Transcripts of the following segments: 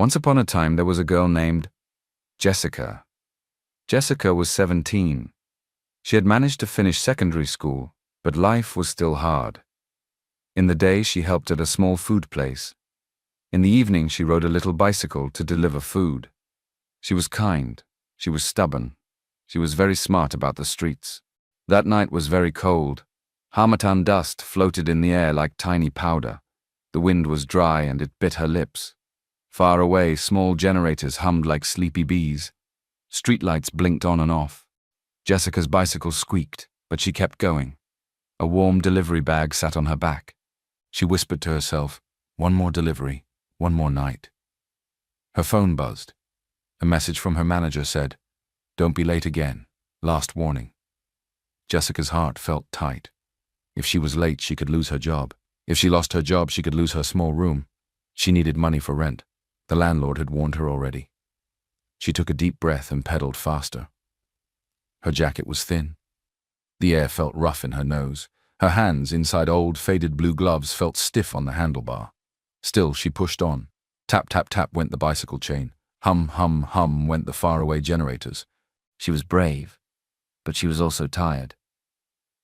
Once upon a time there was a girl named Jessica. Jessica was 17. She had managed to finish secondary school, but life was still hard. In the day she helped at a small food place. In the evening she rode a little bicycle to deliver food. She was kind. She was stubborn. She was very smart about the streets. That night was very cold. Harmattan dust floated in the air like tiny powder. The wind was dry and it bit her lips. Far away, small generators hummed like sleepy bees. Streetlights blinked on and off. Jessica's bicycle squeaked, but she kept going. A warm delivery bag sat on her back. She whispered to herself, "One more delivery, one more night." Her phone buzzed. A message from her manager said, "Don't be late again. Last warning." Jessica's heart felt tight. If she was late, she could lose her job. If she lost her job, she could lose her small room. She needed money for rent. The landlord had warned her already. She took a deep breath and pedaled faster. Her jacket was thin. The air felt rough in her nose. Her hands, inside old, faded blue gloves, felt stiff on the handlebar. Still, she pushed on. Tap, tap, tap went the bicycle chain. Hum, hum, hum went the faraway generators. She was brave, but she was also tired.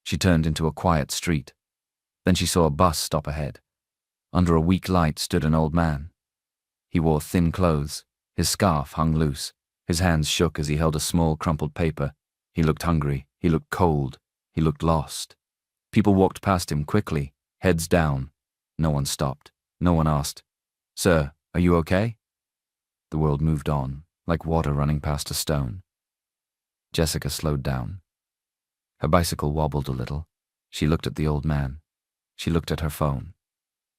She turned into a quiet street. Then she saw a bus stop ahead. Under a weak light stood an old man. He wore thin clothes. His scarf hung loose. His hands shook as he held a small crumpled paper. He looked hungry. He looked cold. He looked lost. People walked past him quickly, heads down. No one stopped. No one asked, "Sir, are you okay?" The world moved on, like water running past a stone. Jessica slowed down. Her bicycle wobbled a little. She looked at the old man. She looked at her phone.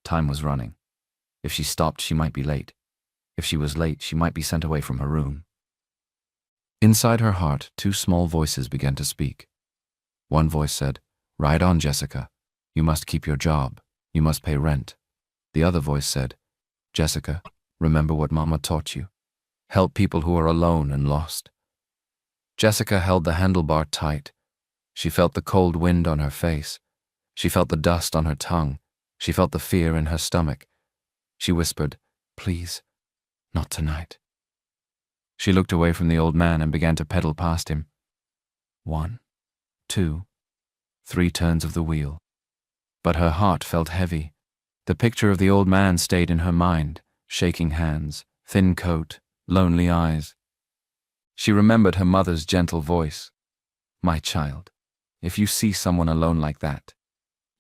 Time was running. If she stopped, she might be late. If she was late, she might be sent away from her room. Inside her heart, two small voices began to speak. One voice said, "Ride on, Jessica. You must keep your job. You must pay rent." The other voice said, "Jessica, remember what Mama taught you. Help people who are alone and lost." Jessica held the handlebar tight. She felt the cold wind on her face. She felt the dust on her tongue. She felt the fear in her stomach. She whispered, "Please, not tonight." She looked away from the old man and began to pedal past him. 1, 2, 3 turns of the wheel. But her heart felt heavy. The picture of the old man stayed in her mind, shaking hands, thin coat, lonely eyes. She remembered her mother's gentle voice. "My child, if you see someone alone like that,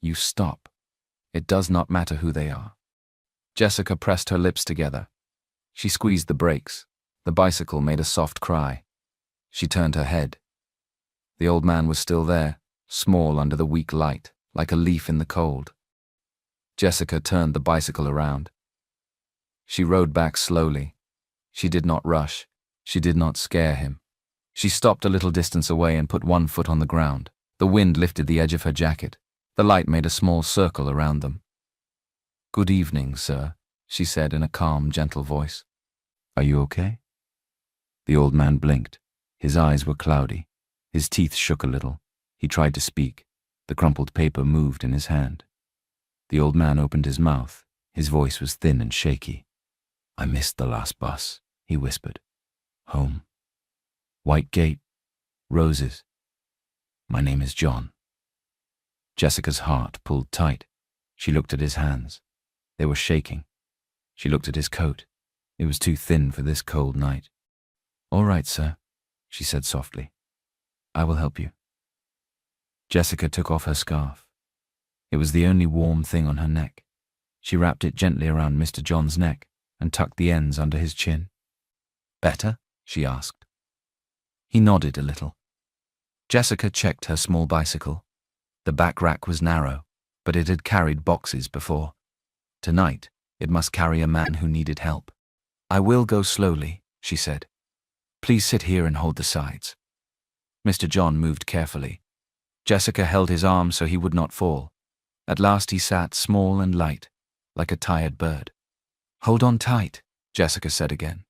you stop. It does not matter who they are." Jessica pressed her lips together. She squeezed the brakes. The bicycle made a soft cry. She turned her head. The old man was still there, small under the weak light, like a leaf in the cold. Jessica turned the bicycle around. She rode back slowly. She did not rush. She did not scare him. She stopped a little distance away and put one foot on the ground. The wind lifted the edge of her jacket. The light made a small circle around them. "Good evening, sir," she said in a calm, gentle voice. "Are you okay?" The old man blinked. His eyes were cloudy. His teeth shook a little. He tried to speak. The crumpled paper moved in his hand. The old man opened his mouth. His voice was thin and shaky. "I missed the last bus," he whispered. "Home. White gate. Roses. My name is John." Jessica's heart pulled tight. She looked at his hands. They were shaking. She looked at his coat. It was too thin for this cold night. "All right, sir," she said softly. "I will help you." Jessica took off her scarf. It was the only warm thing on her neck. She wrapped it gently around Mr. John's neck and tucked the ends under his chin. "Better?" she asked. He nodded a little. Jessica checked her small bicycle. The back rack was narrow, but it had carried boxes before. Tonight, it must carry a man who needed help. "I will go slowly," she said. "Please sit here and hold the sides." Mr. John moved carefully. Jessica held his arm so he would not fall. At last he sat small and light, like a tired bird. "Hold on tight," Jessica said again.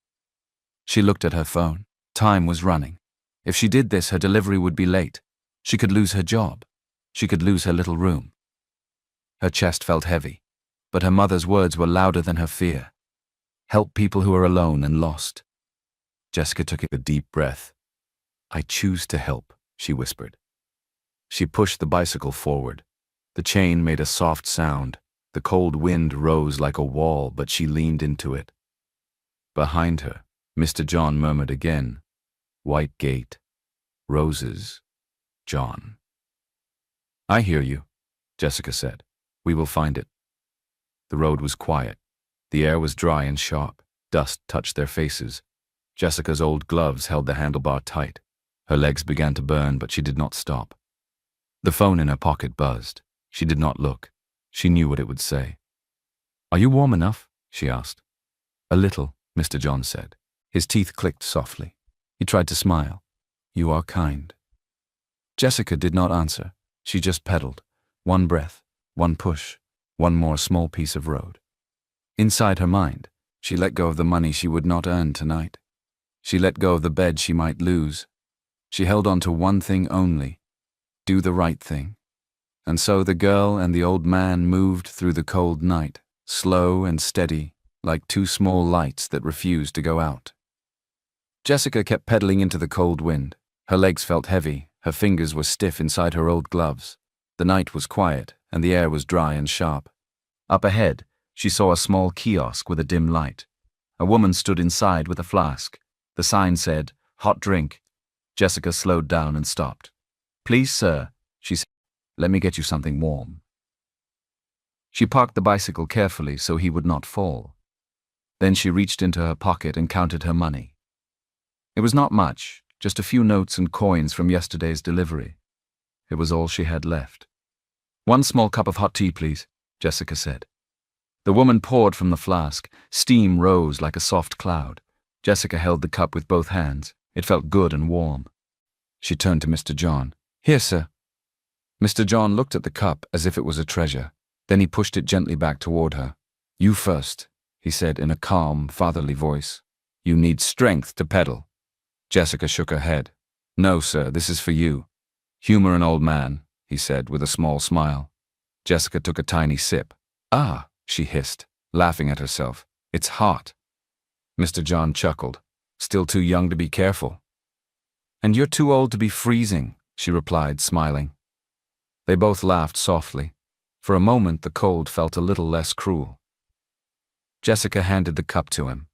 She looked at her phone. Time was running. If she did this, her delivery would be late. She could lose her job. She could lose her little room. Her chest felt heavy, but her mother's words were louder than her fear. Help people who are alone and lost. Jessica took a deep breath. I choose to help, she whispered. She pushed the bicycle forward. The chain made a soft sound. The cold wind rose like a wall, but she leaned into it. Behind her, Mr. John murmured again, white gate, roses, John. I hear you, Jessica said. We will find it. The road was quiet. The air was dry and sharp. Dust touched their faces. Jessica's old gloves held the handlebar tight. Her legs began to burn, but she did not stop. The phone in her pocket buzzed. She did not look. She knew what it would say. Are you warm enough? She asked. A little, Mr. John said. His teeth clicked softly. He tried to smile. You are kind. Jessica did not answer. She just pedaled. One breath, one push, one more small piece of road. Inside her mind, she let go of the money she would not earn tonight. She let go of the bed she might lose. She held on to one thing only: do the right thing. And so the girl and the old man moved through the cold night, slow and steady, like two small lights that refused to go out. Jessica kept pedaling into the cold wind. Her legs felt heavy, her fingers were stiff inside her old gloves. The night was quiet, and the air was dry and sharp. Up ahead, she saw a small kiosk with a dim light. A woman stood inside with a flask. The sign said, hot drink. Jessica slowed down and stopped. Please, sir, she said, let me get you something warm. She parked the bicycle carefully so he would not fall. Then she reached into her pocket and counted her money. It was not much, just a few notes and coins from yesterday's delivery. It was all she had left. One small cup of hot tea, please, Jessica said. The woman poured from the flask. Steam rose like a soft cloud. Jessica held the cup with both hands. It felt good and warm. She turned to Mr. John. Here, sir. Mr. John looked at the cup as if it was a treasure. Then he pushed it gently back toward her. You first, he said in a calm, fatherly voice. You need strength to pedal. Jessica shook her head. No, sir, this is for you. Humor an old man, he said with a small smile. Jessica took a tiny sip. Ah, she hissed, laughing at herself. It's hot. Mr. John chuckled. Still too young to be careful. And you're too old to be freezing, she replied, smiling. They both laughed softly. For a moment, the cold felt a little less cruel. Jessica handed the cup to him.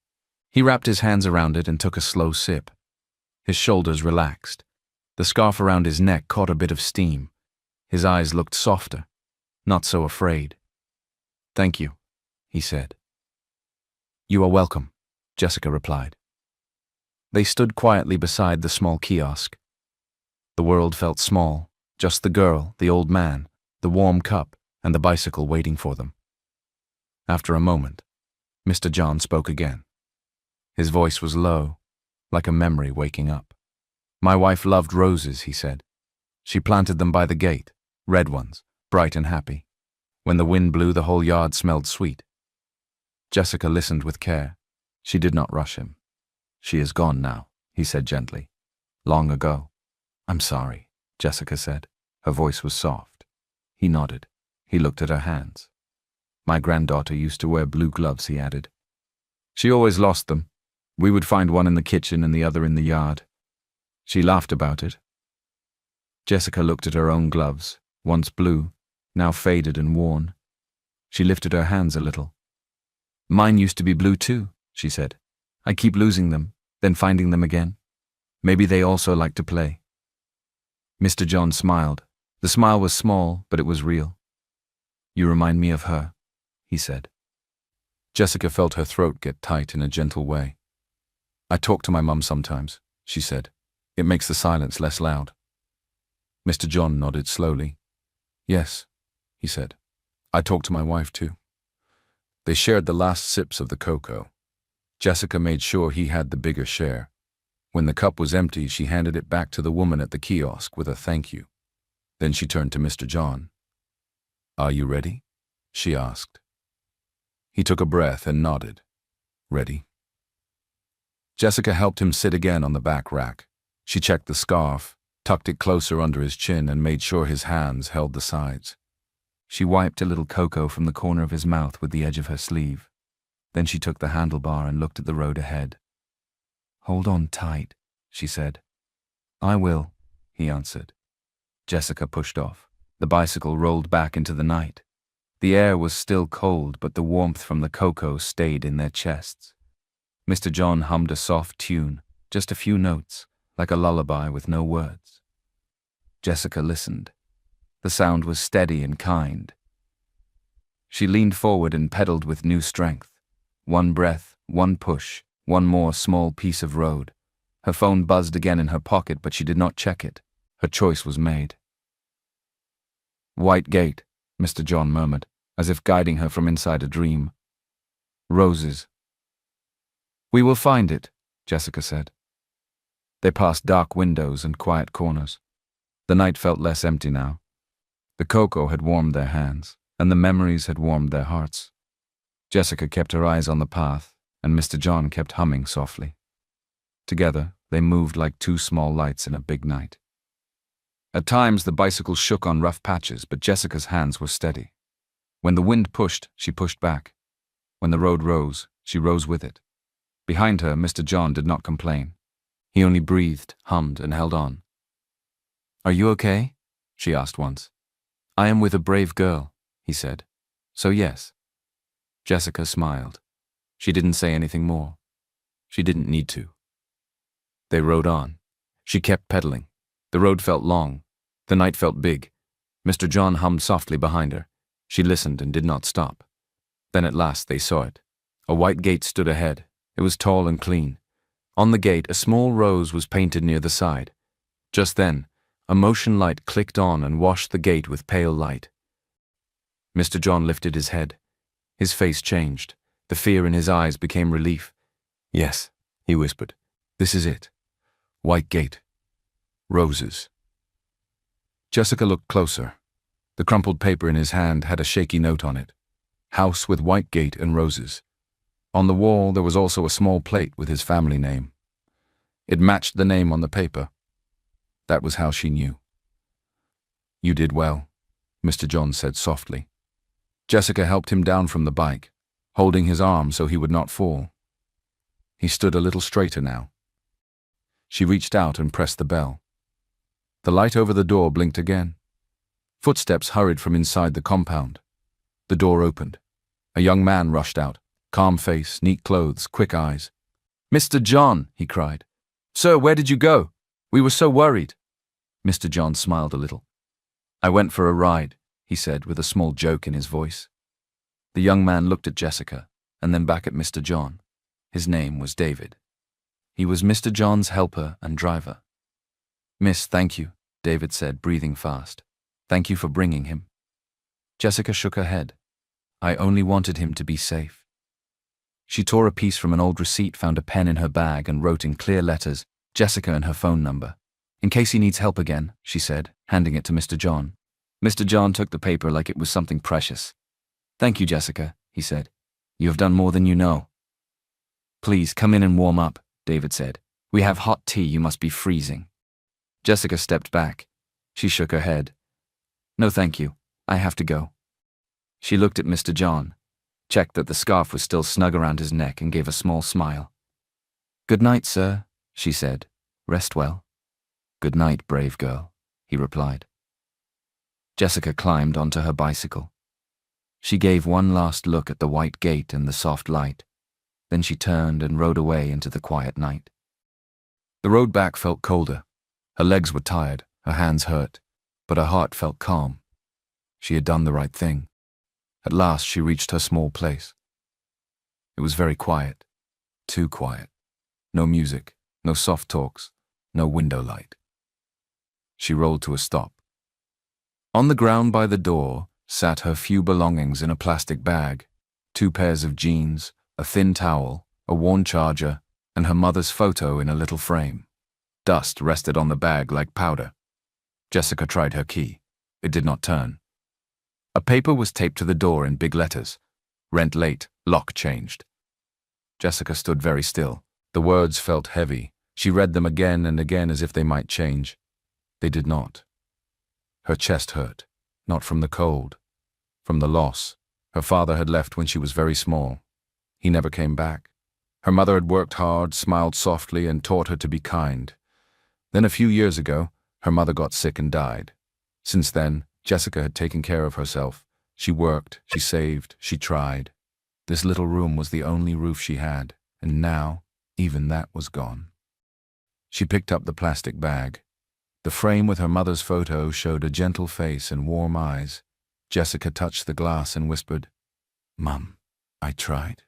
He wrapped his hands around it and took a slow sip. His shoulders relaxed. The scarf around his neck caught a bit of steam. His eyes looked softer, not so afraid. Thank you, he said. You are welcome, Jessica replied. They stood quietly beside the small kiosk. The world felt small, just the girl, the old man, the warm cup, and the bicycle waiting for them. After a moment, Mr. John spoke again. His voice was low, like a memory waking up. My wife loved roses, he said. She planted them by the gate, red ones, bright and happy. When the wind blew, the whole yard smelled sweet. Jessica listened with care. She did not rush him. She is gone now, he said gently. Long ago. I'm sorry, Jessica said. Her voice was soft. He nodded. He looked at her hands. My granddaughter used to wear blue gloves, he added. She always lost them. We would find one in the kitchen and the other in the yard. She laughed about it. Jessica looked at her own gloves, once blue, now faded and worn. She lifted her hands a little. Mine used to be blue too, she said. I keep losing them, then finding them again. Maybe they also like to play. Mr. John smiled. The smile was small, but it was real. You remind me of her, he said. Jessica felt her throat get tight in a gentle way. I talk to my mum sometimes, she said. It makes the silence less loud. Mr. John nodded slowly. Yes, he said. I talk to my wife too. They shared the last sips of the cocoa. Jessica made sure he had the bigger share. When the cup was empty, she handed it back to the woman at the kiosk with a thank you. Then she turned to Mr. John. Are you ready? She asked. He took a breath and nodded. Ready. Jessica helped him sit again on the back rack. She checked the scarf, tucked it closer under his chin, and made sure his hands held the sides. She wiped a little cocoa from the corner of his mouth with the edge of her sleeve. Then she took the handlebar and looked at the road ahead. "Hold on tight," she said. "I will," he answered. Jessica pushed off. The bicycle rolled back into the night. The air was still cold, but the warmth from the cocoa stayed in their chests. Mr. John hummed a soft tune, just a few notes, like a lullaby with no words. Jessica listened. The sound was steady and kind. She leaned forward and pedaled with new strength. One breath, one push, one more small piece of road. Her phone buzzed again in her pocket, but she did not check it. Her choice was made. "White gate," Mr. John murmured, as if guiding her from inside a dream. "Roses." "We will find it," Jessica said. They passed dark windows and quiet corners. The night felt less empty now. The cocoa had warmed their hands, and the memories had warmed their hearts. Jessica kept her eyes on the path, and Mr. John kept humming softly. Together, they moved like two small lights in a big night. At times, the bicycle shook on rough patches, but Jessica's hands were steady. When the wind pushed, she pushed back. When the road rose, she rose with it. Behind her, Mr. John did not complain. He only breathed, hummed, and held on. "Are you okay?" she asked once. "I am with a brave girl," he said. "So yes." Jessica smiled. She didn't say anything more. She didn't need to. They rode on. She kept pedaling. The road felt long. The night felt big. Mr. John hummed softly behind her. She listened and did not stop. Then at last they saw it. A white gate stood ahead. It was tall and clean. On the gate, a small rose was painted near the side. Just then, a motion light clicked on and washed the gate with pale light. Mr. John lifted his head. His face changed. The fear in his eyes became relief. "Yes," he whispered. "This is it. White gate. Roses." Jessica looked closer. The crumpled paper in his hand had a shaky note on it. "House with white gate and roses." On the wall there was also a small plate with his family name. It matched the name on the paper. That was how she knew. "You did well," Mr. John said softly. Jessica helped him down from the bike, holding his arm so he would not fall. He stood a little straighter now. She reached out and pressed the bell. The light over the door blinked again. Footsteps hurried from inside the compound. The door opened. A young man rushed out, calm face, neat clothes, quick eyes. "Mr. John," he cried. "Sir, where did you go? We were so worried." Mr. John smiled a little. "I went for a ride," he said with a small joke in his voice. The young man looked at Jessica and then back at Mr. John. His name was David. He was Mr. John's helper and driver. "Miss, thank you," David said, breathing fast. "Thank you for bringing him." Jessica shook her head. "I only wanted him to be safe." She tore a piece from an old receipt, found a pen in her bag, and wrote in clear letters, Jessica and her phone number. "In case he needs help again," she said, handing it to Mr. John. Mr. John took the paper like it was something precious. "Thank you, Jessica," he said. "You have done more than you know." "Please, come in and warm up," David said. "We have hot tea, you must be freezing." Jessica stepped back. She shook her head. "No, thank you. I have to go." She looked at Mr. John, checked that the scarf was still snug around his neck, and gave a small smile. "Good night, sir," she said. "Rest well." "Good night, brave girl," he replied. Jessica climbed onto her bicycle. She gave one last look at the white gate and the soft light. Then she turned and rode away into the quiet night. The road back felt colder. Her legs were tired, her hands hurt, but her heart felt calm. She had done the right thing. At last she reached her small place. It was very quiet, too quiet. No music, no soft talks, no window light. She rolled to a stop. On the ground by the door sat her few belongings in a plastic bag, 2 pairs of jeans, a thin towel, a worn charger, and her mother's photo in a little frame. Dust rested on the bag like powder. Jessica tried her key. It did not turn. A paper was taped to the door in big letters. "Rent late, lock changed." Jessica stood very still. The words felt heavy. She read them again and again as if they might change. They did not. Her chest hurt, not from the cold, from the loss. Her father had left when she was very small. He never came back. Her mother had worked hard, smiled softly, and taught her to be kind. Then a few years ago, her mother got sick and died. Since then, Jessica had taken care of herself. She worked, she saved, she tried. This little room was the only roof she had, and now, even that was gone. She picked up the plastic bag. The frame with her mother's photo showed a gentle face and warm eyes. Jessica touched the glass and whispered, "Mum, I tried."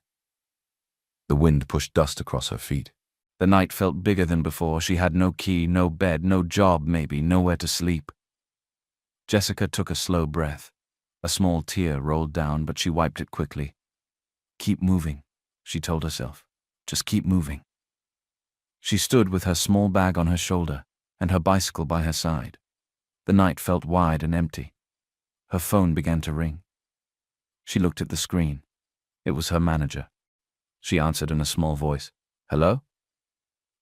The wind pushed dust across her feet. The night felt bigger than before. She had no key, no bed, no job maybe, nowhere to sleep. Jessica took a slow breath. A small tear rolled down, but she wiped it quickly. "Keep moving," she told herself. "Just keep moving." She stood with her small bag on her shoulder and her bicycle by her side. The night felt wide and empty. Her phone began to ring. She looked at the screen. It was her manager. She answered in a small voice. "Hello?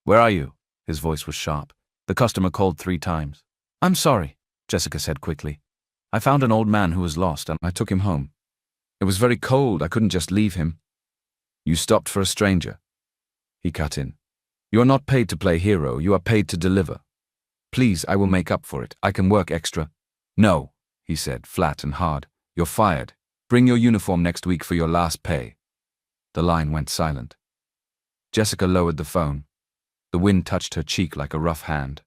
Where are you?" His voice was sharp. The customer called 3 times. "I'm sorry," Jessica said quickly. "I found an old man who was lost and I took him home. It was very cold, I couldn't just leave him." "You stopped for a stranger?" He cut in. "You are not paid to play hero, you are paid to deliver. Please, I will make up for it. I can work extra." "No," he said, flat and hard. "You're fired. Bring your uniform next week for your last pay." The line went silent. Jessica lowered the phone. The wind touched her cheek like a rough hand.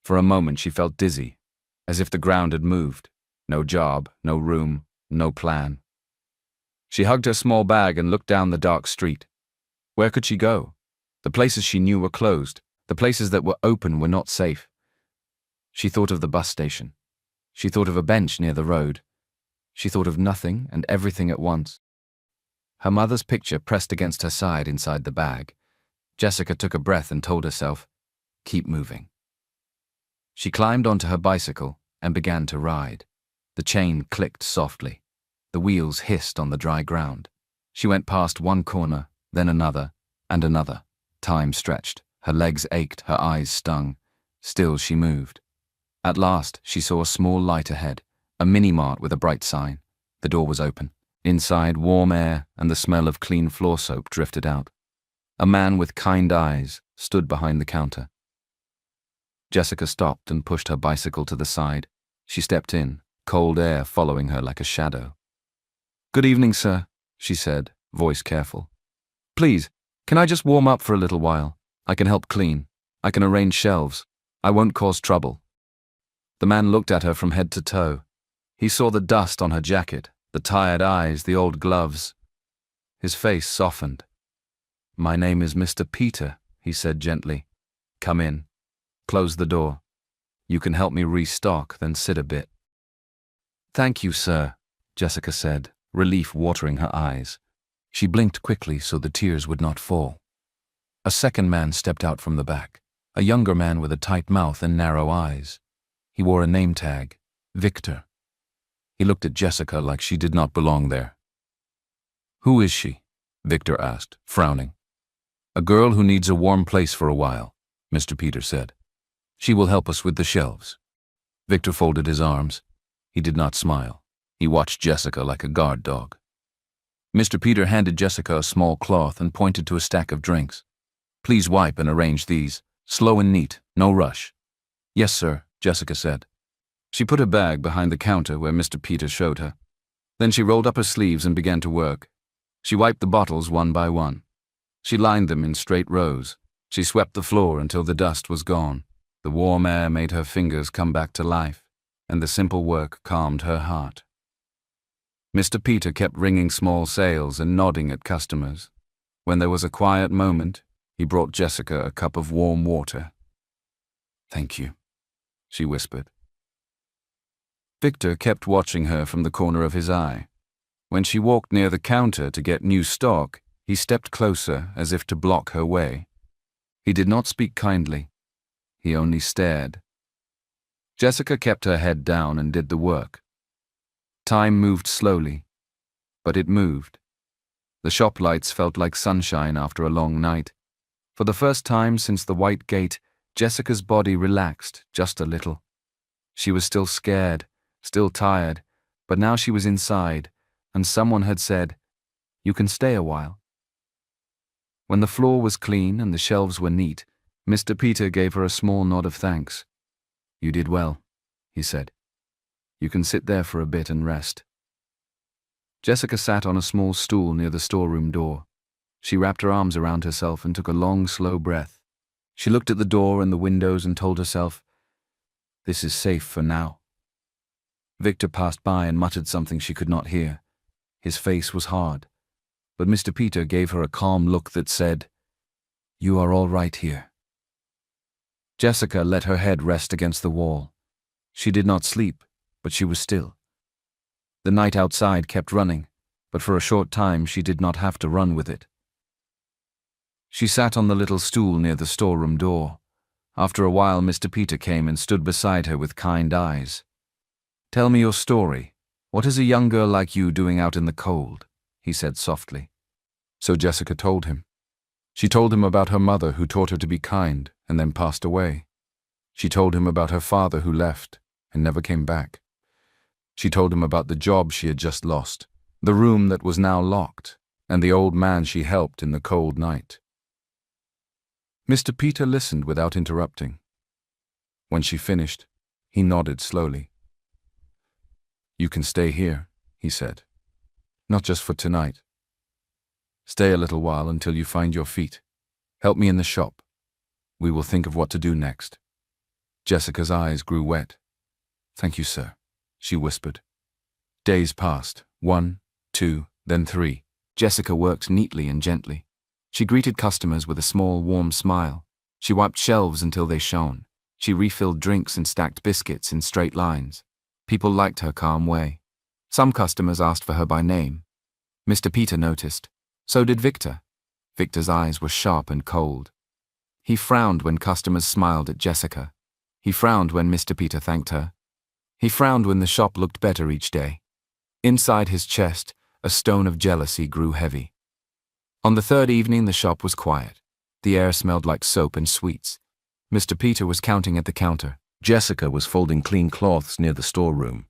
For a moment she felt dizzy, as if the ground had moved. No job, no room, no plan. She hugged her small bag and looked down the dark street. Where could she go? The places she knew were closed. The places that were open were not safe. She thought of the bus station. She thought of a bench near the road. She thought of nothing and everything at once. Her mother's picture pressed against her side inside the bag. Jessica took a breath and told herself, "Keep moving." She climbed onto her bicycle and began to ride. The chain clicked softly. The wheels hissed on the dry ground. She went past one corner, then another, and another. Time stretched. Her legs ached, her eyes stung. Still she moved. At last, she saw a small light ahead, a mini-mart with a bright sign. The door was open. Inside, warm air and the smell of clean floor soap drifted out. A man with kind eyes stood behind the counter. Jessica stopped and pushed her bicycle to the side. She stepped in, cold air following her like a shadow. "Good evening, sir," she said, voice careful. "Please, can I just warm up for a little while? I can help clean. I can arrange shelves. I won't cause trouble." The man looked at her from head to toe. He saw the dust on her jacket, the tired eyes, the old gloves. His face softened. "My name is Mr. Peter," he said gently. "Come in. Close the door. You can help me restock, then sit a bit." "Thank you, sir," Jessica said, relief watering her eyes. She blinked quickly so the tears would not fall. A second man stepped out from the back, a younger man with a tight mouth and narrow eyes. He wore a name tag, Victor. He looked at Jessica like she did not belong there. "Who is she?" Victor asked, frowning. "A girl who needs a warm place for a while," Mr. Peter said. "She will help us with the shelves." Victor folded his arms. He did not smile. He watched Jessica like a guard dog. Mr. Peter handed Jessica a small cloth and pointed to a stack of drinks. "Please wipe and arrange these. Slow and neat, no rush." "Yes, sir," Jessica said. She put her bag behind the counter where Mr. Peter showed her. Then she rolled up her sleeves and began to work. She wiped the bottles one by one. She lined them in straight rows. She swept the floor until the dust was gone. The warm air made her fingers come back to life, and the simple work calmed her heart. Mr. Peter kept ringing small sales and nodding at customers. When there was a quiet moment, he brought Jessica a cup of warm water. "Thank you," she whispered. Victor kept watching her from the corner of his eye. When she walked near the counter to get new stock, he stepped closer as if to block her way. He did not speak kindly. He only stared. Jessica kept her head down and did the work. Time moved slowly, but it moved. The shop lights felt like sunshine after a long night. For the first time since the white gate, Jessica's body relaxed just a little. She was still scared, still tired, but now she was inside, and someone had said, "You can stay a while." When the floor was clean and the shelves were neat, Mr. Peter gave her a small nod of thanks. "You did well," he said. "You can sit there for a bit and rest." Jessica sat on a small stool near the storeroom door. She wrapped her arms around herself and took a long, slow breath. She looked at the door and the windows and told herself, "This is safe for now." Victor passed by and muttered something she could not hear. His face was hard, but Mr. Peter gave her a calm look that said, "You are all right here." Jessica let her head rest against the wall. She did not sleep, but she was still. The night outside kept running, but for a short time she did not have to run with it. She sat on the little stool near the storeroom door. After a while, Mr. Peter came and stood beside her with kind eyes. "Tell me your story. What is a young girl like you doing out in the cold?" he said softly. So Jessica told him. She told him about her mother who taught her to be kind and then passed away. She told him about her father who left and never came back. She told him about the job she had just lost, the room that was now locked, and the old man she helped in the cold night. Mr. Peter listened without interrupting. When she finished, he nodded slowly. "You can stay here," he said. "Not just for tonight. Stay a little while until you find your feet. Help me in the shop. We will think of what to do next." Jessica's eyes grew wet. "Thank you, sir," she whispered. Days passed. 1, 2, then 3. Jessica worked neatly and gently. She greeted customers with a small, warm smile. She wiped shelves until they shone. She refilled drinks and stacked biscuits in straight lines. People liked her calm way. Some customers asked for her by name. Mr. Peter noticed. So did Victor. Victor's eyes were sharp and cold. He frowned when customers smiled at Jessica. He frowned when Mr. Peter thanked her. He frowned when the shop looked better each day. Inside his chest, a stone of jealousy grew heavy. On the third evening, the shop was quiet. The air smelled like soap and sweets. Mr. Peter was counting at the counter. Jessica was folding clean cloths near the storeroom.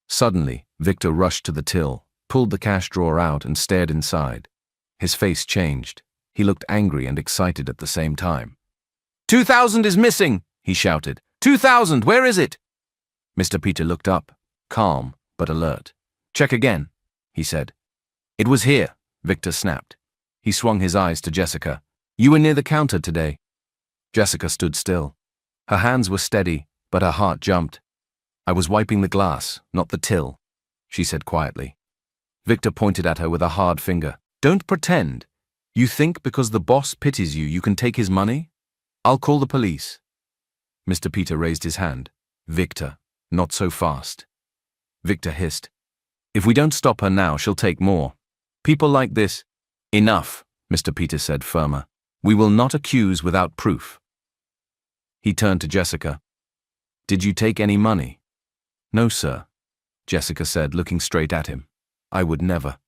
Suddenly, Victor rushed to the till, pulled the cash drawer out and stared inside. His face changed. He looked angry and excited at the same time. "2,000 is missing!" he shouted. "2,000, where is it?" Mr. Peter looked up, calm but alert. "Check again," he said. "It was here," Victor snapped. He swung his eyes to Jessica. "You were near the counter today." Jessica stood still. Her hands were steady, but her heart jumped. "I was wiping the glass, not the till," she said quietly. Victor pointed at her with a hard finger. "Don't pretend. You think because the boss pities you, you can take his money? I'll call the police." Mr. Peter raised his hand. "Victor, not so fast." Victor hissed. "If we don't stop her now, she'll take more. People like this—" "Enough," Mr. Peter said firmer. "We will not accuse without proof." He turned to Jessica. "Did you take any money?" "No, sir," Jessica said, looking straight at him. "I would never."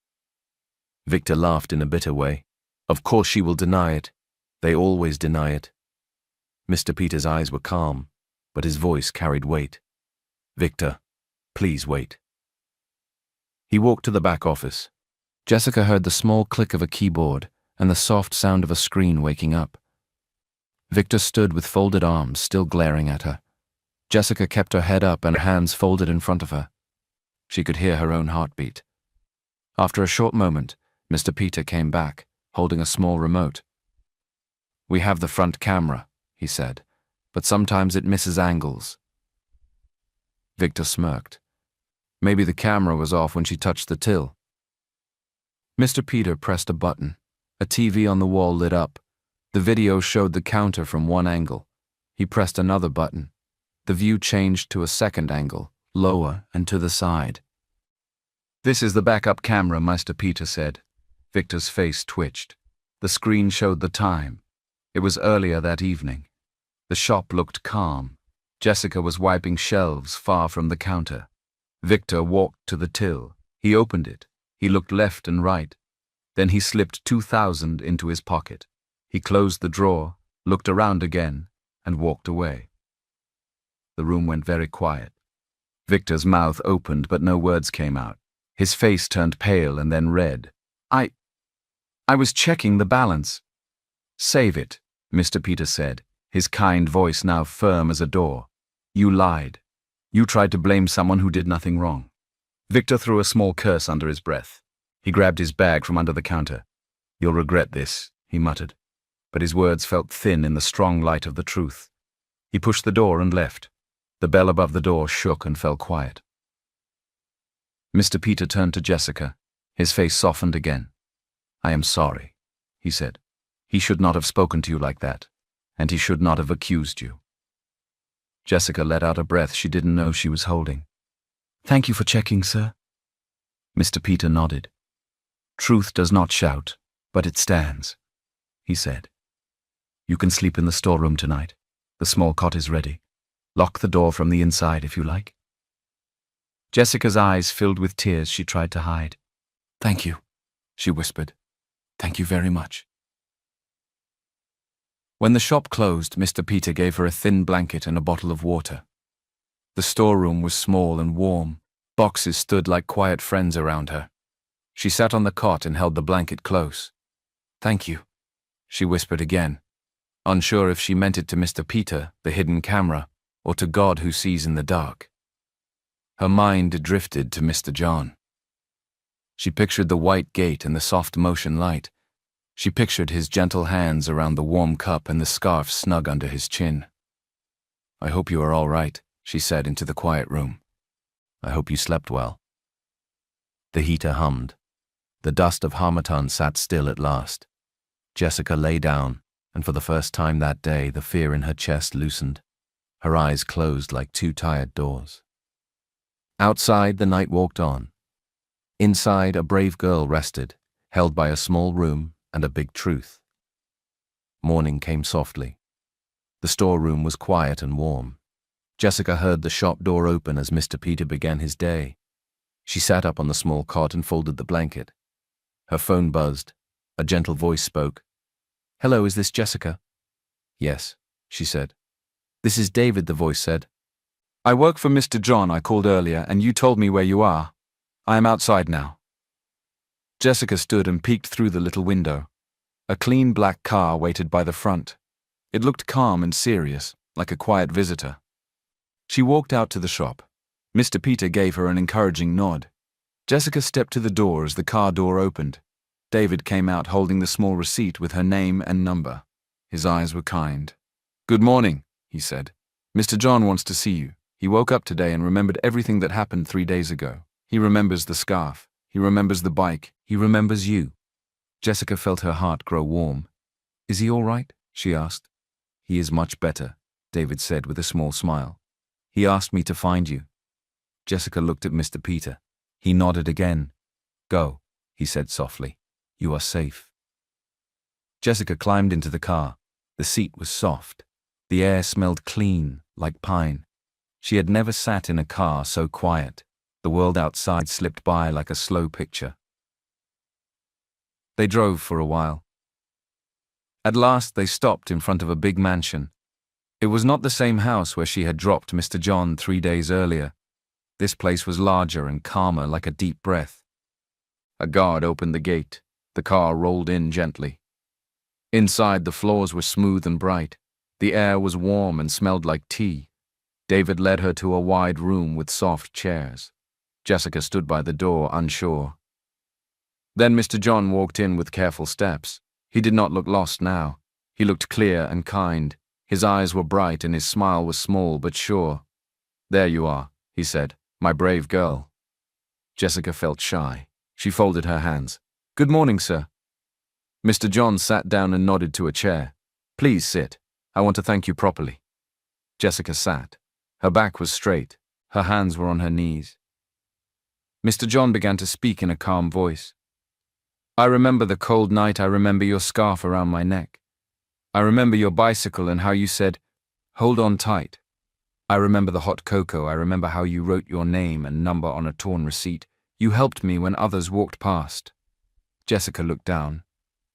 Victor laughed in a bitter way. "Of course she will deny it. They always deny it." Mr. Peter's eyes were calm, but his voice carried weight. "Victor, please wait." He walked to the back office. Jessica heard the small click of a keyboard and the soft sound of a screen waking up. Victor stood with folded arms, still glaring at her. Jessica kept her head up and her hands folded in front of her. She could hear her own heartbeat. After a short moment, Mr. Peter came back, holding a small remote. "We have the front camera," he said, "but sometimes it misses angles." Victor smirked. Maybe the camera was off when she touched the till. Mr. Peter pressed a button. A TV on the wall lit up. The video showed the counter from one angle. He pressed another button. The view changed to a second angle, lower and to the side. "This is the backup camera," Mr. Peter said. Victor's face twitched. The screen showed the time. It was earlier that evening. The shop looked calm. Jessica was wiping shelves far from the counter. Victor walked to the till. He opened it. He looked left and right. Then he slipped 2,000 into his pocket. He closed the drawer, looked around again, and walked away. The room went very quiet. Victor's mouth opened, but no words came out. His face turned pale and then red. I I was checking the balance. Save it, Mr. Peter said, his kind voice now firm as a door. You lied. You tried to blame someone who did nothing wrong. Victor threw a small curse under his breath. He grabbed his bag from under the counter. You'll regret this, he muttered. But his words felt thin in the strong light of the truth. He pushed the door and left. The bell above the door shook and fell quiet. Mr. Peter turned to Jessica. His face softened again. I am sorry, he said. He should not have spoken to you like that, and he should not have accused you. Jessica let out a breath she didn't know she was holding. Thank you for checking, sir. Mr. Peter nodded. Truth does not shout, but it stands, he said. You can sleep in the storeroom tonight. The small cot is ready. Lock the door from the inside if you like. Jessica's eyes filled with tears she tried to hide. Thank you, she whispered. Thank you very much. When the shop closed, Mr. Peter gave her a thin blanket and a bottle of water. The storeroom was small and warm. Boxes stood like quiet friends around her. She sat on the cot and held the blanket close. Thank you, she whispered again, unsure if she meant it to Mr. Peter, the hidden camera, or to God who sees in the dark. Her mind drifted to Mr. John. She pictured the white gate and the soft motion light. She pictured his gentle hands around the warm cup and the scarf snug under his chin. I hope you are all right, she said into the quiet room. I hope you slept well. The heater hummed. The dust of harmattan sat still at last. Jessica lay down, and for the first time that day the fear in her chest loosened. Her eyes closed like two tired doors. Outside, the night walked on. Inside, a brave girl rested, held by a small room and a big truth. Morning came softly. The storeroom was quiet and warm. Jessica heard the shop door open as Mr. Peter began his day. She sat up on the small cot and folded the blanket. Her phone buzzed. A gentle voice spoke. Hello, is this Jessica? Yes, she said. This is David, the voice said. I work for Mr. John. I called earlier and you told me where you are. I am outside now. Jessica stood and peeked through the little window. A clean black car waited by the front. It looked calm and serious, like a quiet visitor. She walked out to the shop. Mr. Peter gave her an encouraging nod. Jessica stepped to the door as the car door opened. David came out holding the small receipt with her name and number. His eyes were kind. Good morning, he said. Mr. John wants to see you. He woke up today and remembered everything that happened 3 days ago. He remembers the scarf. He remembers the bike. He remembers you. Jessica felt her heart grow warm. Is he all right? She asked. He is much better, David said with a small smile. He asked me to find you. Jessica looked at Mr. Peter. He nodded again. Go, he said softly. You are safe. Jessica climbed into the car. The seat was soft. The air smelled clean, like pine. She had never sat in a car so quiet. The world outside slipped by like a slow picture. They drove for a while. At last they stopped in front of a big mansion. It was not the same house where she had dropped Mr. John 3 days earlier. This place was larger and calmer, like a deep breath. A guard opened the gate. The car rolled in gently. Inside, the floors were smooth and bright. The air was warm and smelled like tea. David led her to a wide room with soft chairs. Jessica stood by the door, unsure. Then Mr. John walked in with careful steps. He did not look lost now. He looked clear and kind. His eyes were bright and his smile was small but sure. There you are, he said, my brave girl. Jessica felt shy. She folded her hands. Good morning, sir. Mr. John sat down and nodded to a chair. Please sit. I want to thank you properly. Jessica sat. Her back was straight. Her hands were on her knees. Mr. John began to speak in a calm voice. I remember the cold night. I remember your scarf around my neck. I remember your bicycle and how you said, hold on tight. I remember the hot cocoa. I remember how you wrote your name and number on a torn receipt. You helped me when others walked past. Jessica looked down.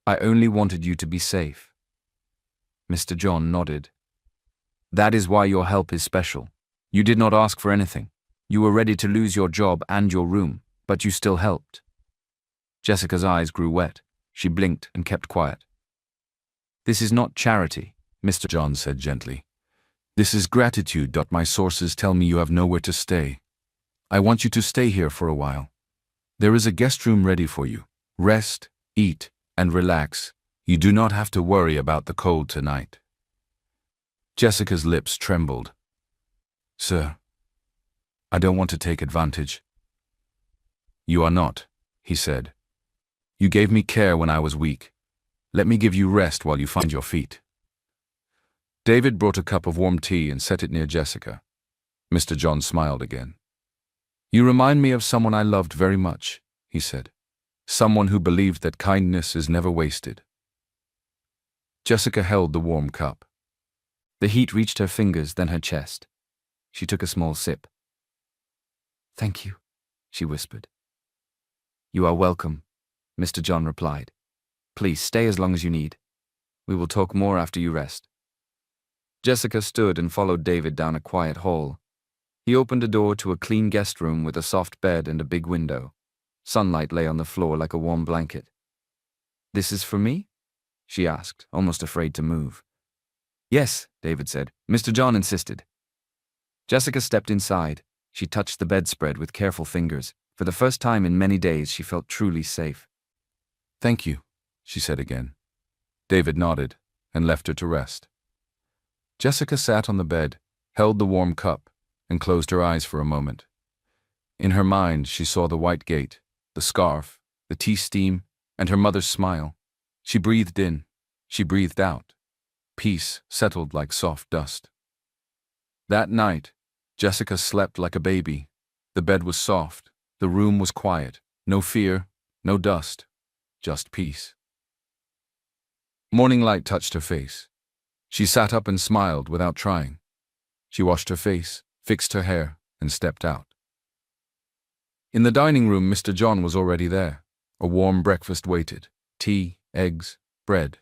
I only wanted you to be safe. Mr. John nodded. That is why your help is special. You did not ask for anything. You were ready to lose your job and your room, but you still helped. Jessica's eyes grew wet. She blinked and kept quiet. "This is not charity," Mr. John said gently. "This is gratitude. My sources tell me you have nowhere to stay. I want you to stay here for a while. There is a guest room ready for you. Rest, eat, and relax. You do not have to worry about the cold tonight." Jessica's lips trembled. "Sir, I don't want to take advantage." "You are not," he said. "You gave me care when I was weak. Let me give you rest while you find your feet." David brought a cup of warm tea and set it near Jessica. Mr. John smiled again. "You remind me of someone I loved very much," he said. "Someone who believed that kindness is never wasted." Jessica held the warm cup. The heat reached her fingers, then her chest. She took a small sip. "Thank you," she whispered. "You are welcome," Mr. John replied. "Please stay as long as you need. We will talk more after you rest." Jessica stood and followed David down a quiet hall. He opened a door to a clean guest room with a soft bed and a big window. Sunlight lay on the floor like a warm blanket. "This is for me?" she asked, almost afraid to move. "Yes," David said. "Mr. John insisted." Jessica stepped inside. She touched the bedspread with careful fingers. For the first time in many days, she felt truly safe. "Thank you," she said again. David nodded and left her to rest. Jessica sat on the bed, held the warm cup, and closed her eyes for a moment. In her mind, she saw the white gate, the scarf, the tea steam, and her mother's smile. She breathed in, she breathed out. Peace settled like soft dust. That night, Jessica slept like a baby. The bed was soft, the room was quiet, no fear, no dust, just peace. Morning light touched her face. She sat up and smiled without trying. She washed her face, fixed her hair, and stepped out. In the dining room, Mr. John was already there. A warm breakfast waited. Tea, eggs, bread.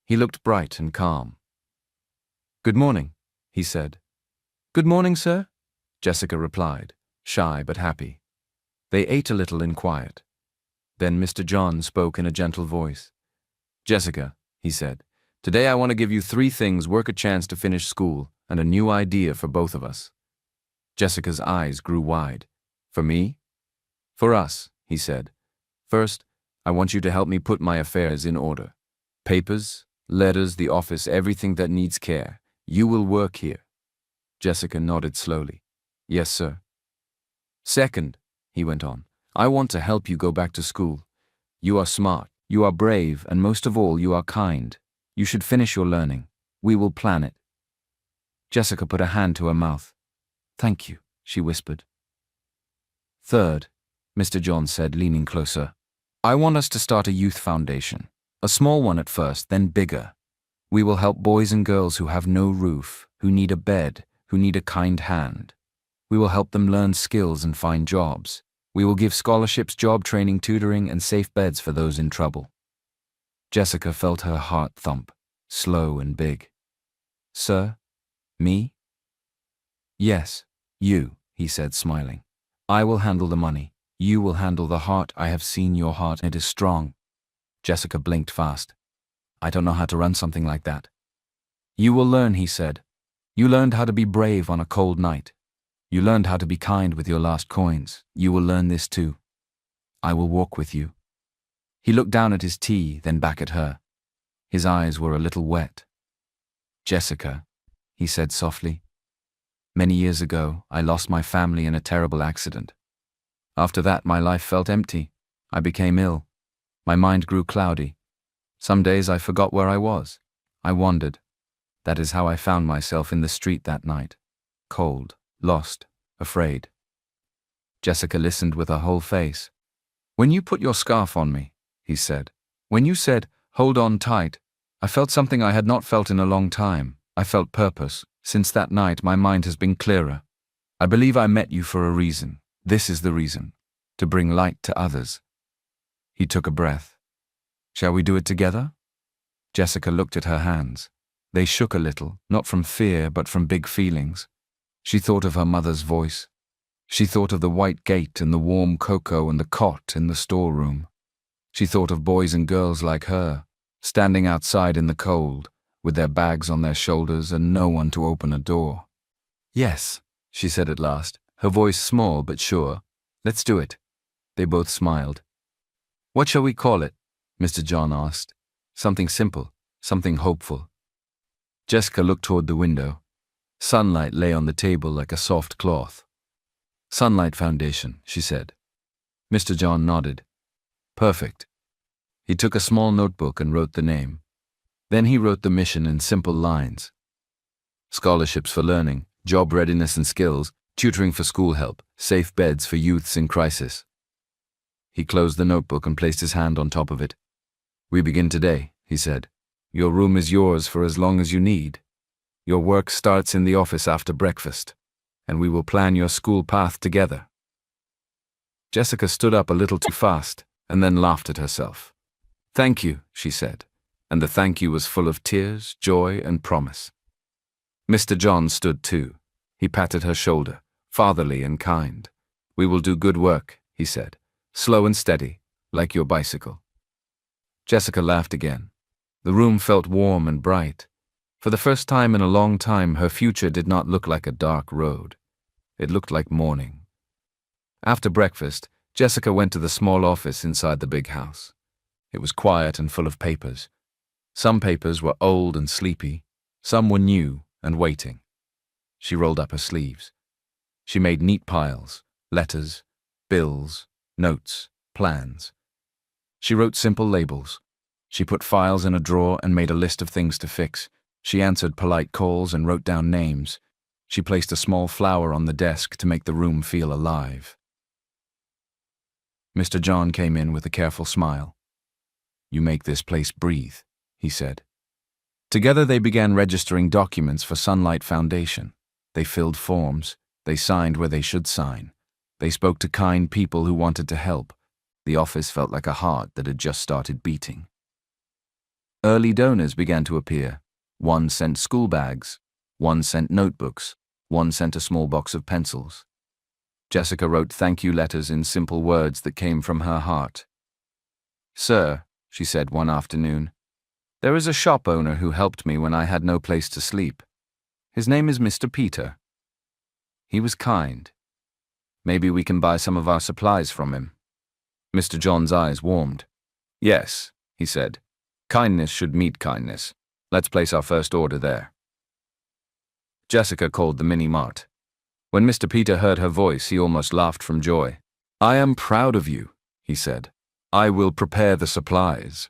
He looked bright and calm. "Good morning," he said. "Good morning, sir," Jessica replied, shy but happy. They ate a little in quiet. Then Mr. John spoke in a gentle voice. "Jessica," he said, "today I want to give you 3 things: work, a chance to finish school, and a new idea for both of us." Jessica's eyes grew wide. "For me?" "For us," he said. "First, I want you to help me put my affairs in order. Papers, letters, the office, everything that needs care. You will work here." Jessica nodded slowly. "Yes, sir." "Second," he went on, "I want to help you go back to school. You are smart, you are brave, and most of all, you are kind. You should finish your learning. We will plan it." Jessica put a hand to her mouth. "Thank you," she whispered. "Third," Mr. John said, leaning closer, "I want us to start a youth foundation. A small one at first, then bigger. We will help boys and girls who have no roof, who need a bed, who need a kind hand. We will help them learn skills and find jobs. We will give scholarships, job training, tutoring, and safe beds for those in trouble." Jessica felt her heart thump, slow and big. "Sir? Me?" "Yes, you," he said, smiling. "I will handle the money. You will handle the heart. I have seen your heart. It is strong." Jessica blinked fast. "I don't know how to run something like that." "You will learn," he said. "You learned how to be brave on a cold night. You learned how to be kind with your last coins. You will learn this too. I will walk with you." He looked down at his tea, then back at her. His eyes were a little wet. "Jessica," he said softly, "many years ago, I lost my family in a terrible accident. After that, my life felt empty. I became ill. My mind grew cloudy. Some days I forgot where I was. I wandered. That is how I found myself in the street that night. Cold, lost, afraid." Jessica listened with her whole face. "When you put your scarf on me," he said, "when you said, 'Hold on tight,' I felt something I had not felt in a long time. I felt purpose. Since that night, my mind has been clearer. I believe I met you for a reason. This is the reason. To bring light to others." He took a breath. "Shall we do it together?" Jessica looked at her hands. They shook a little, not from fear, but from big feelings. She thought of her mother's voice. She thought of the white gate and the warm cocoa and the cot in the storeroom. She thought of boys and girls like her, standing outside in the cold, with their bags on their shoulders and no one to open a door. "Yes," she said at last, her voice small but sure. "Let's do it." They both smiled. "What shall we call it?" Mr. John asked. "Something simple, something hopeful." Jessica looked toward the window. Sunlight lay on the table like a soft cloth. "Sunlight Foundation," she said. Mr. John nodded. "Perfect." He took a small notebook and wrote the name. Then he wrote the mission in simple lines. Scholarships for learning, job readiness and skills, tutoring for school help, safe beds for youths in crisis. He closed the notebook and placed his hand on top of it. "We begin today," he said. "Your room is yours for as long as you need. Your work starts in the office after breakfast, and we will plan your school path together." Jessica stood up a little too fast and then laughed at herself. "Thank you," she said, and the thank you was full of tears, joy, and promise. Mr. John stood too. He patted her shoulder, fatherly and kind. "We will do good work," he said, "slow and steady, like your bicycle." Jessica laughed again. The room felt warm and bright. For the first time in a long time, her future did not look like a dark road. It looked like morning. After breakfast, Jessica went to the small office inside the big house. It was quiet and full of papers. Some papers were old and sleepy. Some were new and waiting. She rolled up her sleeves. She made neat piles, letters, bills, notes, plans. She wrote simple labels. She put files in a drawer and made a list of things to fix. She answered polite calls and wrote down names. She placed a small flower on the desk to make the room feel alive. Mr. John came in with a careful smile. "You make this place breathe," he said. Together they began registering documents for Sunlight Foundation. They filled forms. They signed where they should sign. They spoke to kind people who wanted to help. The office felt like a heart that had just started beating. Early donors began to appear. One sent school bags. One sent notebooks. One sent a small box of pencils. Jessica wrote thank you letters in simple words that came from her heart. "Sir," she said one afternoon, "there is a shop owner who helped me when I had no place to sleep. His name is Mr. Peter. He was kind. Maybe we can buy some of our supplies from him." Mr. John's eyes warmed. "Yes," he said. "Kindness should meet kindness. Let's place our first order there." Jessica called the mini-mart. When Mr. Peter heard her voice, he almost laughed from joy. "I am proud of you," he said. "I will prepare the supplies."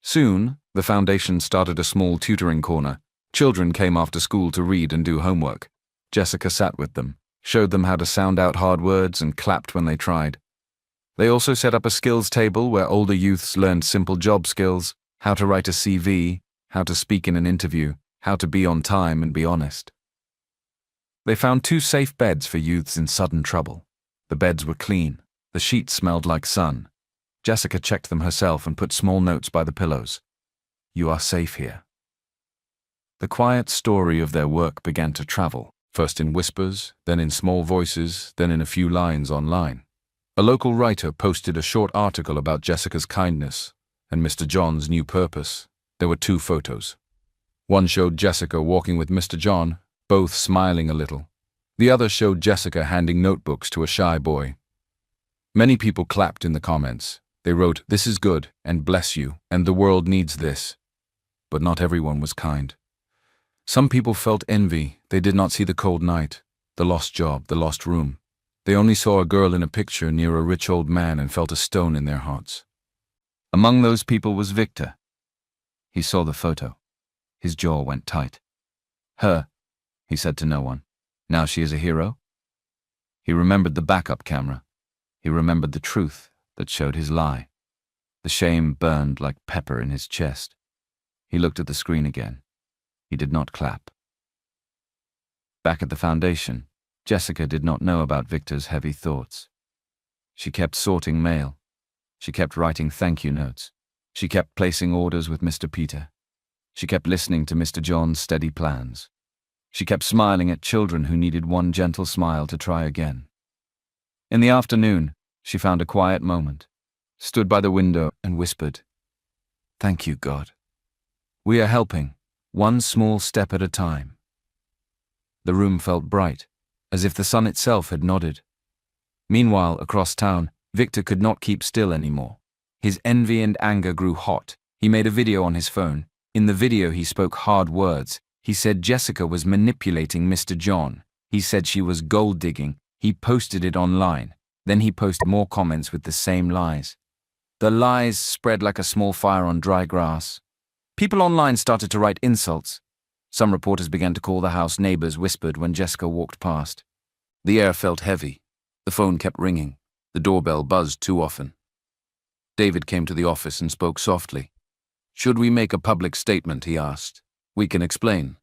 Soon, the foundation started a small tutoring corner. Children came after school to read and do homework. Jessica sat with them, showed them how to sound out hard words and clapped when they tried. They also set up a skills table where older youths learned simple job skills, how to write a CV, how to speak in an interview, how to be on time and be honest. They found 2 safe beds for youths in sudden trouble. The beds were clean. The sheets smelled like sun. Jessica checked them herself and put small notes by the pillows. "You are safe here." The quiet story of their work began to travel, first in whispers, then in small voices, then in a few lines online. A local writer posted a short article about Jessica's kindness and Mr. John's new purpose. There were 2 photos. One showed Jessica walking with Mr. John, both smiling a little. The other showed Jessica handing notebooks to a shy boy. Many people clapped in the comments. They wrote, "This is good," and "Bless you," and "The world needs this." But not everyone was kind. Some people felt envy. They did not see the cold night, the lost job, the lost room. They only saw a girl in a picture near a rich old man and felt a stone in their hearts. Among those people was Victor. He saw the photo. His jaw went tight. "Her," he said to no one. "Now she is a hero?" He remembered the backup camera. He remembered the truth that showed his lie. The shame burned like pepper in his chest. He looked at the screen again. He did not clap. Back at the foundation, Jessica did not know about Victor's heavy thoughts. She kept sorting mail. She kept writing thank you notes. She kept placing orders with Mr. Peter. She kept listening to Mr. John's steady plans. She kept smiling at children who needed one gentle smile to try again. In the afternoon, she found a quiet moment. stood by the window and whispered, "Thank you, God. We are helping, one small step at a time." The room felt bright, as if the sun itself had nodded. Meanwhile, across town, Victor could not keep still anymore. His envy and anger grew hot. He made a video on his phone. In the video, he spoke hard words. He said Jessica was manipulating Mr. John. He said she was gold digging. He posted it online. Then he posted more comments with the same lies. The lies spread like a small fire on dry grass. People online started to write insults. Some reporters began to call the house. Neighbors whispered when Jessica walked past. The air felt heavy. The phone kept ringing. The doorbell buzzed too often. David came to the office and spoke softly. "Should we make a public statement?" he asked. "We can explain."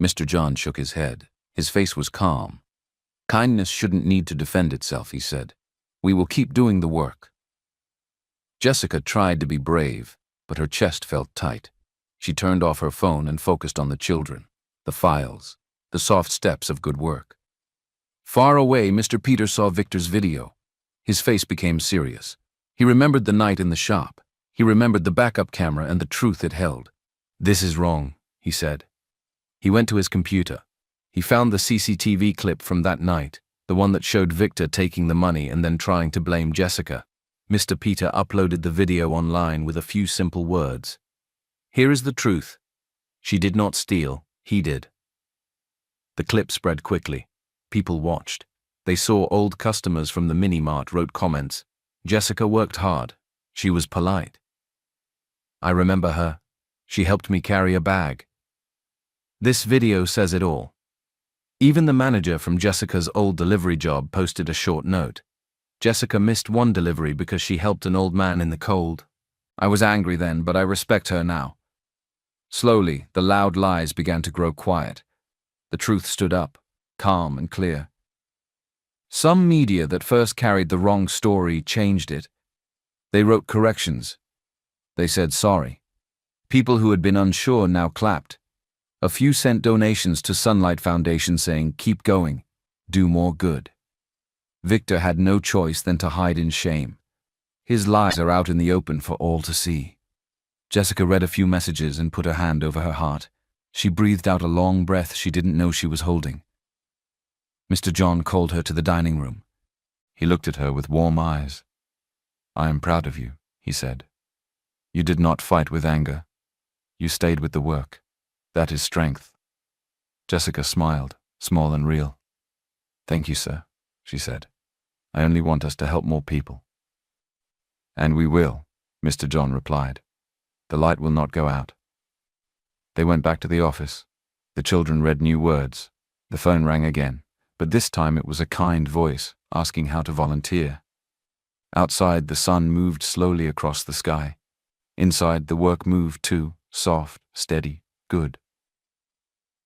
Mr. John shook his head. His face was calm. "Kindness shouldn't need to defend itself," he said. "We will keep doing the work." Jessica tried to be brave, but her chest felt tight. She turned off her phone and focused on the children, the files, the soft steps of good work. Far away, Mr. Peter saw Victor's video. His face became serious. He remembered the night in the shop. He remembered the backup camera and the truth it held. "This is wrong," he said. He went to his computer. He found the CCTV clip from that night, the one that showed Victor taking the money and then trying to blame Jessica. Mr. Peter uploaded the video online with a few simple words. "Here is the truth. She did not steal, he did." The clip spread quickly. People watched. They saw old customers from the mini-mart wrote comments. "Jessica worked hard. She was polite. I remember her. She helped me carry a bag." This video says it all. Even the manager from Jessica's old delivery job posted a short note. "Jessica missed one delivery because she helped an old man in the cold. I was angry then, but I respect her now." Slowly, the loud lies began to grow quiet. The truth stood up, calm and clear. Some media that first carried the wrong story changed it. They wrote corrections. They said sorry. People who had been unsure now clapped. A few sent donations to Sunlight Foundation saying, "Keep going, do more good." Victor had no choice than to hide in shame. His lies are out in the open for all to see. Jessica read a few messages and put her hand over her heart. She breathed out a long breath she didn't know she was holding. Mr. John called her to the dining room. He looked at her with warm eyes. "I am proud of you," he said. "You did not fight with anger. You stayed with the work. That is strength." Jessica smiled, small and real. "Thank you, sir," she said. "I only want us to help more people." "And we will," Mr. John replied. "The light will not go out." They went back to the office. The children read new words. The phone rang again, but this time it was a kind voice asking how to volunteer. Outside, the sun moved slowly across the sky. Inside, the work moved too, soft, steady, good.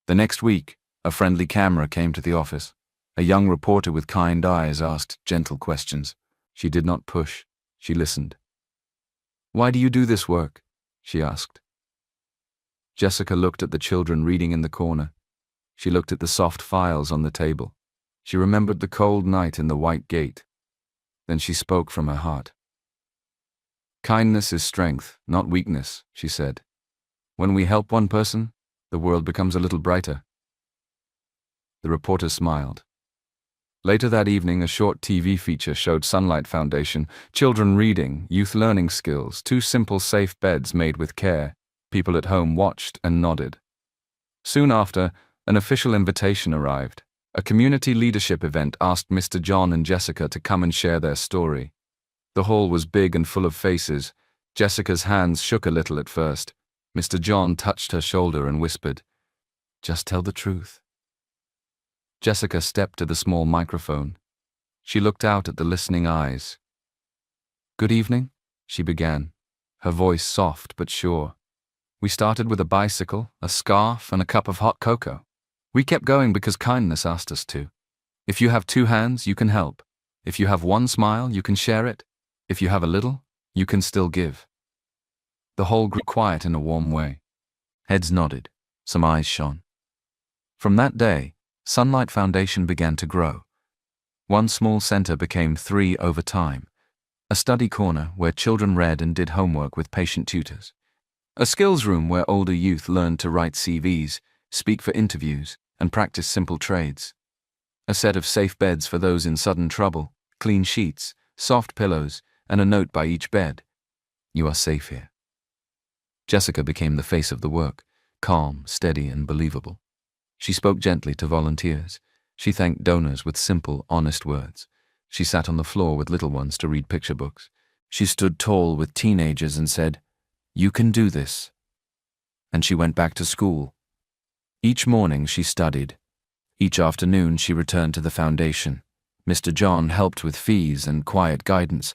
The next week, a friendly camera came to the office. A young reporter with kind eyes asked gentle questions. She did not push. She listened. "Why do you do this work?" she asked. Jessica looked at the children reading in the corner. She looked at the soft files on the table. She remembered the cold night in the white gate. Then she spoke from her heart. "Kindness is strength, not weakness," she said. "When we help one person, the world becomes a little brighter." The reporter smiled. Later that evening, a short TV feature showed Sunlight Foundation, children reading, youth learning skills, 2 simple safe beds made with care. People at home watched and nodded. Soon after, an official invitation arrived. A community leadership event asked Mr. John and Jessica to come and share their story. The hall was big and full of faces. Jessica's hands shook a little at first. Mr. John touched her shoulder and whispered, "Just tell the truth." Jessica stepped to the small microphone. She looked out at the listening eyes. "Good evening," she began, her voice soft but sure. "We started with a bicycle, a scarf, and a cup of hot cocoa. We kept going because kindness asked us to. If you have 2 hands, you can help. If you have 1 smile, you can share it. If you have a little, you can still give." The hall grew quiet in a warm way. Heads nodded. Some eyes shone. From that day, Sunlight Foundation began to grow. 1 small center became 3 over time. A study corner where children read and did homework with patient tutors. A skills room where older youth learned to write CVs, speak for interviews, and practice simple trades. A set of safe beds for those in sudden trouble, clean sheets, soft pillows, and a note by each bed. You are safe here. Jessica became the face of the work, calm, steady, and believable. She spoke gently to volunteers. She thanked donors with simple, honest words. She sat on the floor with little ones to read picture books. She stood tall with teenagers and said, "You can do this." And she went back to school. Each morning she studied. Each afternoon she returned to the foundation. Mr. John helped with fees and quiet guidance.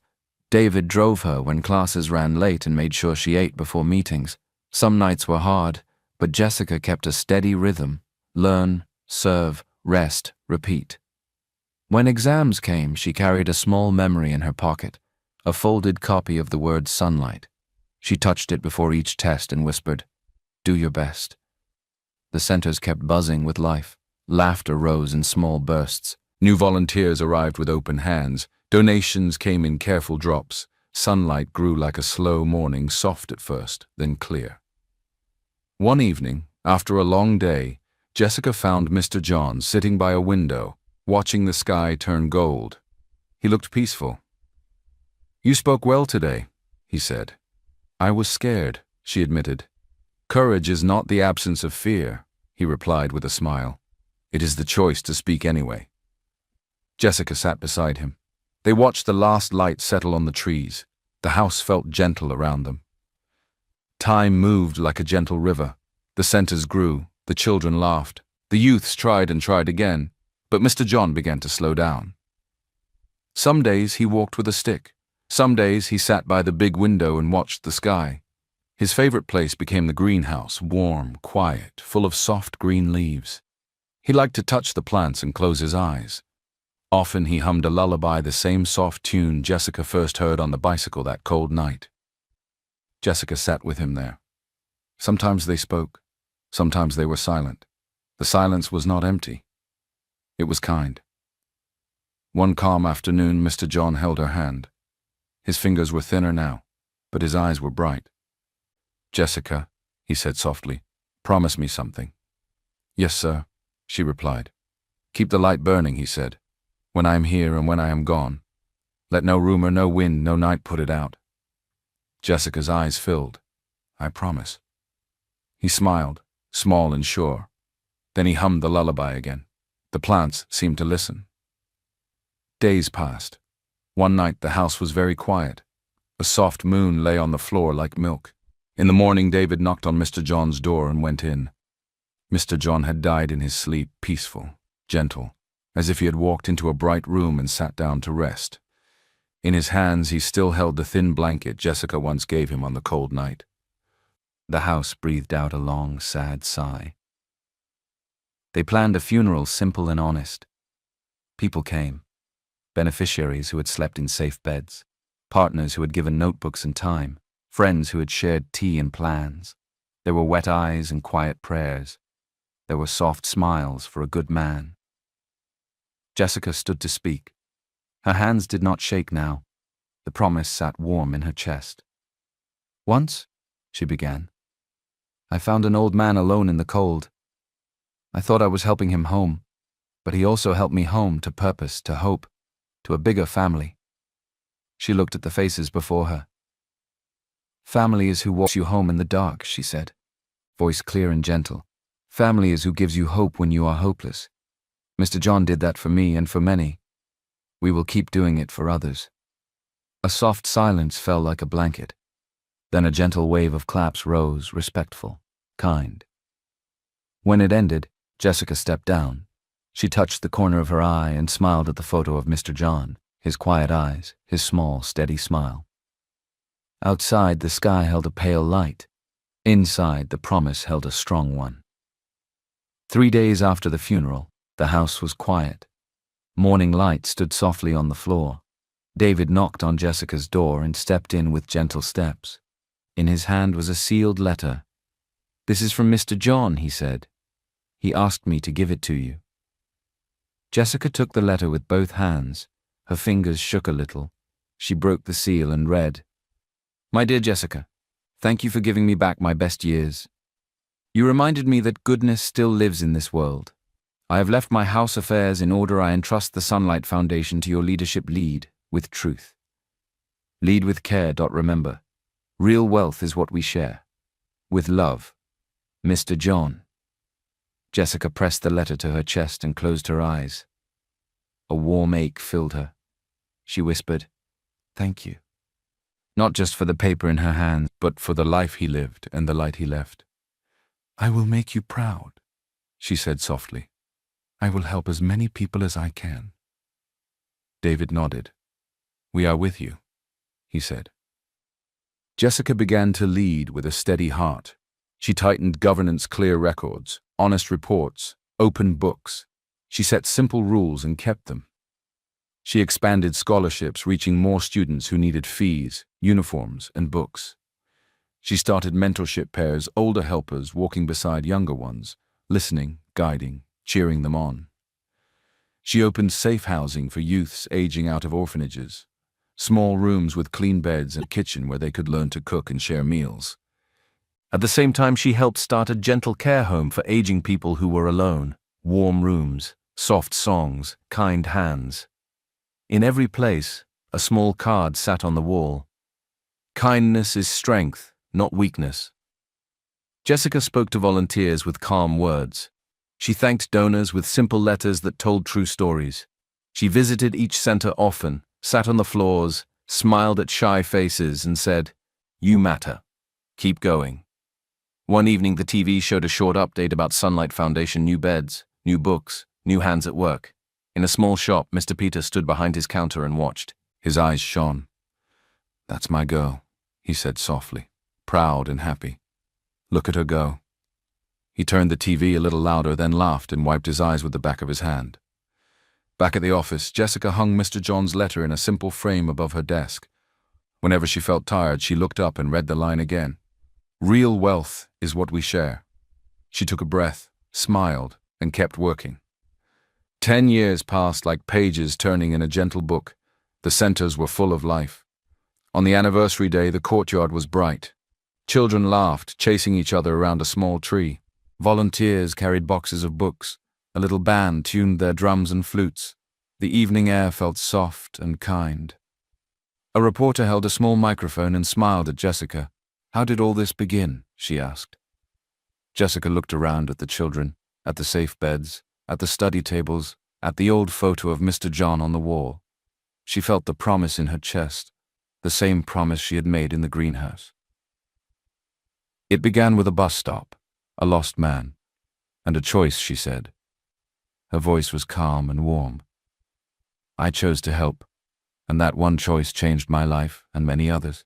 David drove her when classes ran late and made sure she ate before meetings. Some nights were hard, but Jessica kept a steady rhythm. Learn, serve, rest, repeat. When exams came, she carried a small memory in her pocket, a folded copy of the word sunlight. She touched it before each test and whispered, "Do your best." The centers kept buzzing with life. Laughter rose in small bursts. New volunteers arrived with open hands. Donations came in careful drops. Sunlight grew like a slow morning, soft at first, then clear. One evening, after a long day, Jessica found Mr. John sitting by a window, watching the sky turn gold. He looked peaceful. "You spoke well today," he said. "I was scared," she admitted. "Courage is not the absence of fear," he replied with a smile. "It is the choice to speak anyway." Jessica sat beside him. They watched the last light settle on the trees. The house felt gentle around them. Time moved like a gentle river. The centers grew. The children laughed. The youths tried and tried again, but Mr. John began to slow down. Some days he walked with a stick. Some days he sat by the big window and watched the sky. His favorite place became the greenhouse, warm, quiet, full of soft green leaves. He liked to touch the plants and close his eyes. Often he hummed a lullaby, the same soft tune Jessica first heard on the bicycle that cold night. Jessica sat with him there. Sometimes they spoke. Sometimes they were silent. The silence was not empty. It was kind. One calm afternoon, Mr. John held her hand. His fingers were thinner now, but his eyes were bright. "Jessica," he said softly, "promise me something." "Yes, sir," she replied. "Keep the light burning," he said, "when I am here and when I am gone. Let no rumor, no wind, no night put it out." Jessica's eyes filled. "I promise." He smiled, small and sure. Then he hummed the lullaby again. The plants seemed to listen. Days passed. One night the house was very quiet. A soft moon lay on the floor like milk. In the morning David knocked on Mr. John's door and went in. Mr. John had died in his sleep, peaceful, gentle, as if he had walked into a bright room and sat down to rest. In his hands he still held the thin blanket Jessica once gave him on the cold night. The house breathed out a long, sad sigh. They planned a funeral simple and honest. People came. Beneficiaries who had slept in safe beds, partners who had given notebooks and time, friends who had shared tea and plans. There were wet eyes and quiet prayers. There were soft smiles for a good man. Jessica stood to speak. Her hands did not shake now. The promise sat warm in her chest. "Once," she began, "I found an old man alone in the cold. I thought I was helping him home, but he also helped me home to purpose, to hope, to a bigger family." She looked at the faces before her. "Family is who walks you home in the dark," she said, voice clear and gentle. "Family is who gives you hope when you are hopeless. Mr. John did that for me and for many. We will keep doing it for others." A soft silence fell like a blanket. Then a gentle wave of claps rose, respectful, kind. When it ended, Jessica stepped down. She touched the corner of her eye and smiled at the photo of Mr. John, his quiet eyes, his small, steady smile. Outside, the sky held a pale light. Inside, the promise held a strong one. 3 days after the funeral, the house was quiet. Morning light stood softly on the floor. David knocked on Jessica's door and stepped in with gentle steps. In his hand was a sealed letter. "This is from Mr. John," he said. "He asked me to give it to you." Jessica took the letter with both hands. Her fingers shook a little. She broke the seal and read, "My dear Jessica, thank you for giving me back my best years. You reminded me that goodness still lives in this world. I have left my house affairs in order. I entrust the Sunlight Foundation to your leadership. Lead with truth. Lead with care. Remember, real wealth is what we share. With love, Mr. John." Jessica pressed the letter to her chest and closed her eyes. A warm ache filled her. She whispered, "Thank you." Not just for the paper in her hands, but for the life he lived and the light he left. "I will make you proud," she said softly. "I will help as many people as I can." David nodded. "We are with you," he said. Jessica began to lead with a steady heart. She tightened governance, clear records, honest reports, open books. She set simple rules and kept them. She expanded scholarships, reaching more students who needed fees, uniforms, and books. She started mentorship pairs, older helpers walking beside younger ones, listening, guiding, cheering them on. She opened safe housing for youths aging out of orphanages, small rooms with clean beds and a kitchen where they could learn to cook and share meals. At the same time, she helped start a gentle care home for aging people who were alone, warm rooms, soft songs, kind hands. In every place, a small card sat on the wall. "Kindness is strength, not weakness." Jessica spoke to volunteers with calm words. She thanked donors with simple letters that told true stories. She visited each center often, sat on the floors, smiled at shy faces, and said, "You matter. Keep going." One evening, the TV showed a short update about Sunlight Foundation: new beds, new books, new hands at work. In a small shop, Mr. Peter stood behind his counter and watched. His eyes shone. "That's my girl," he said softly, proud and happy. "Look at her go." He turned the TV a little louder, then laughed and wiped his eyes with the back of his hand. Back at the office, Jessica hung Mr. John's letter in a simple frame above her desk. Whenever she felt tired, she looked up and read the line again. "Real wealth is what we share." She took a breath, smiled, and kept working. 10 years passed like pages turning in a gentle book. The centers were full of life. On the anniversary day, the courtyard was bright. Children laughed, chasing each other around a small tree. Volunteers carried boxes of books. A little band tuned their drums and flutes. The evening air felt soft and kind. A reporter held a small microphone and smiled at Jessica. "How did all this begin?" she asked. Jessica looked around at the children, at the safe beds, at the study tables, at the old photo of Mr. John on the wall. She felt the promise in her chest, the same promise she had made in the greenhouse. It began with a bus stop, a lost man, and a choice, she said. Her voice was calm and warm. "I chose to help, and that one choice changed my life and many others."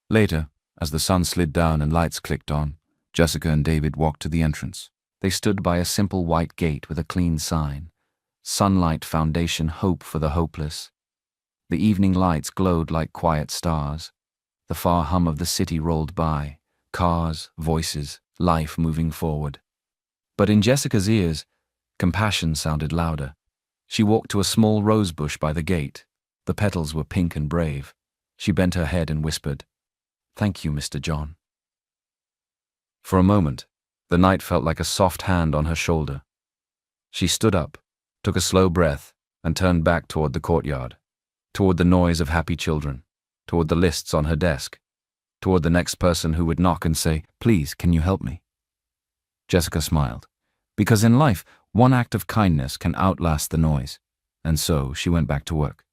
Later, as the sun slid down and lights clicked on, Jessica and David walked to the entrance. They stood by a simple white gate with a clean sign, "Sunlight Foundation, Hope for the Hopeless." The evening lights glowed like quiet stars. The far hum of the city rolled by, cars, voices, life moving forward. But in Jessica's ears, compassion sounded louder. She walked to a small rose bush by the gate. The petals were pink and brave. She bent her head and whispered, "Thank you, Mr. John." For a moment, the night felt like a soft hand on her shoulder. She stood up, took a slow breath, and turned back toward the courtyard, toward the noise of happy children, toward the lists on her desk, toward the next person who would knock and say, "Please, can you help me?" Jessica smiled, because in life, one act of kindness can outlast the noise, and so she went back to work.